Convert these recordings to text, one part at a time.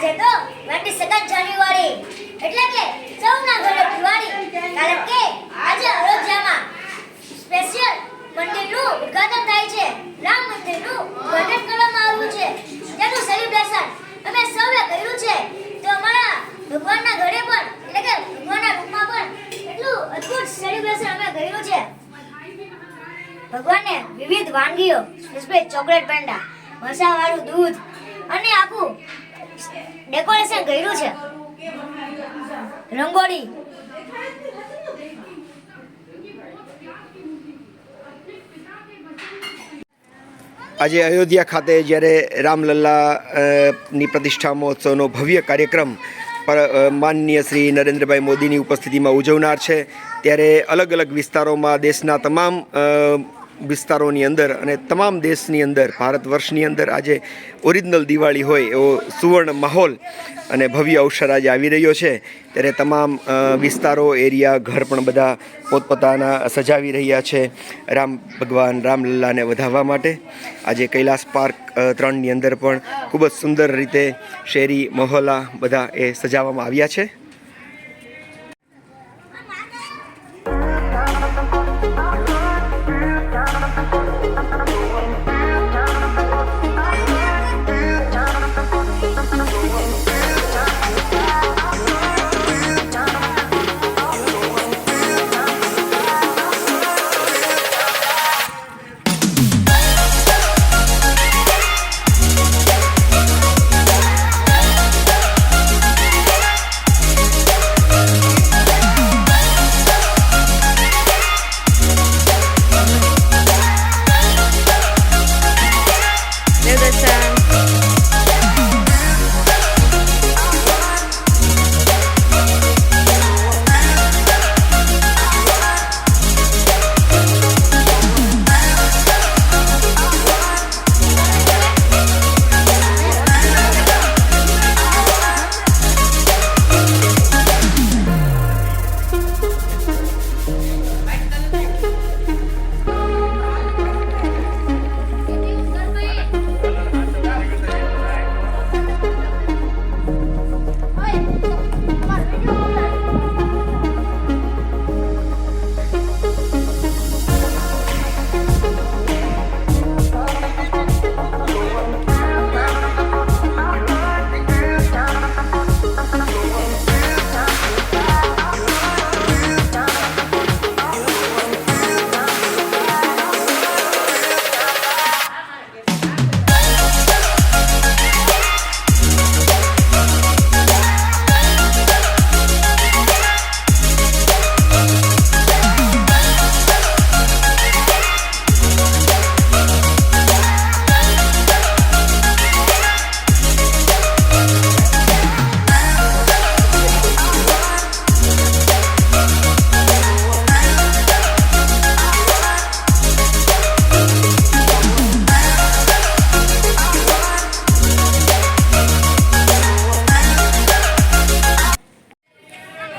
આજે તો 22 જાન્યુઆરી એટલે કે સૌના ઘરે દિવાળી, કારણ કે આજે અયોધ્યામાં સ્પેશિયલ મંદિરનું ઉદ્ઘાટન થાય છે. રામ મંદિરનું ઉદ્ઘાટન કરવામાં આવ્યું છે, તેનું સેલિબ્રેશન અમે સૌએ કર્યું છે. તો અમારા ભગવાનના ઘરે પણ એટલે કે ભગવાનના રૂપમાં પણ એટલું અદ્ભુત સેલિબ્રેશન અમે કર્યું છે. ભગવાનને વિવિધ વાનગીઓ, સ્પેશિયલ ચોકલેટ પેંડા, મસાવાળું દૂધ અને આખું ડેકોરેશન કર્યું છે. રંગોળી આજે અયોધ્યા ખાતે જ્યારે રામલલ્લા ની પ્રતિષ્ઠા મહોત્સવનો ભવ્ય કાર્યક્રમ પર માનનીય શ્રી નરેન્દ્રભાઈ મોદીની ઉપસ્થિતિમાં ઉજવનાર છે, ત્યારે અલગ અલગ વિસ્તારોમાં દેશના તમામ વિસ્તારોની અંદર અને તમામ દેશની અંદર, ભારત વર્ષની અંદર આજે ઓરિજિનલ દિવાળી હોય એવો સુવર્ણ માહોલ અને ભવ્ય અવસર આજે આવી રહ્યો છે. ત્યારે તમામ વિસ્તારો, એરિયા, ઘર પણ બધા પોતપોતાના સજાવી રહ્યા છે રામ ભગવાન રામલલ્લાને વધાવવા માટે. આજે કૈલાસ પાર્ક 3ની અંદર પણ ખૂબ જ સુંદર રીતે શેરી મહોલ્લા બધા એ સજાવવામાં આવ્યા છે.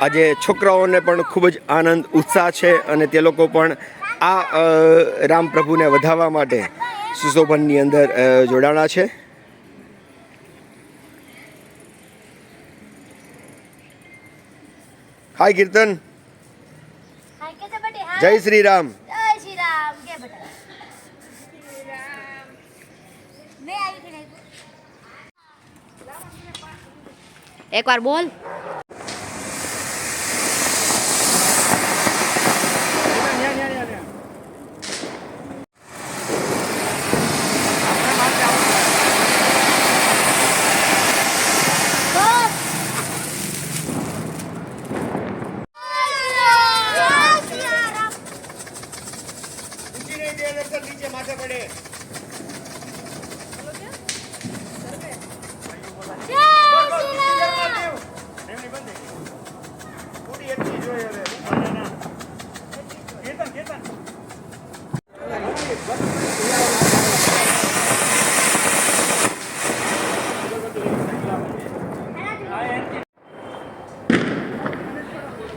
આજે છોકરાઓને પણ ખૂબ જ આનંદ ઉત્સાહ છે અને તે લોકો પણ આ રામ પ્રભુને વધાવવા માટે સુશોભનની અંદર જોડાણા છે. હાય કીર્તન, જય શ્રી રામ. એક વાર બોલ. નીચે માથે પડે.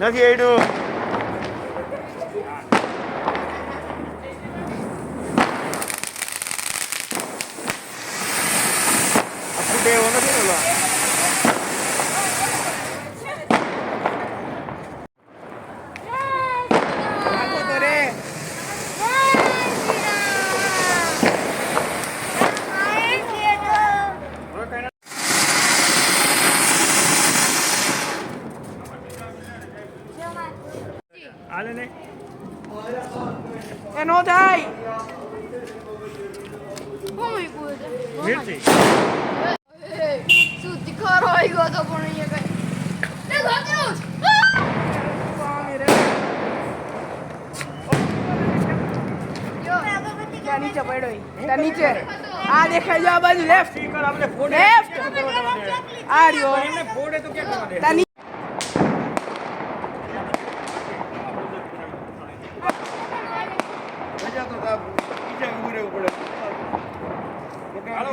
નથી એડું. ફૂટે એવો નથી ને. મિર્ચી શું તીખારો આવી ગયો તો પણ અહીંયા કઈ ત્યાં નીચે પડ્યો ઈ. ત્યાં નીચે આ દેખાય જો આ બાજુ લેફ્ટ સ્ટીકર આપણે ફોડે લેફ્ટ આ રહ્યો એમને ફોડે તો ક્યાં કરવા દે ત્યાં નીચે મજા તો બીજા ઉભું રહેવું પડે હાલો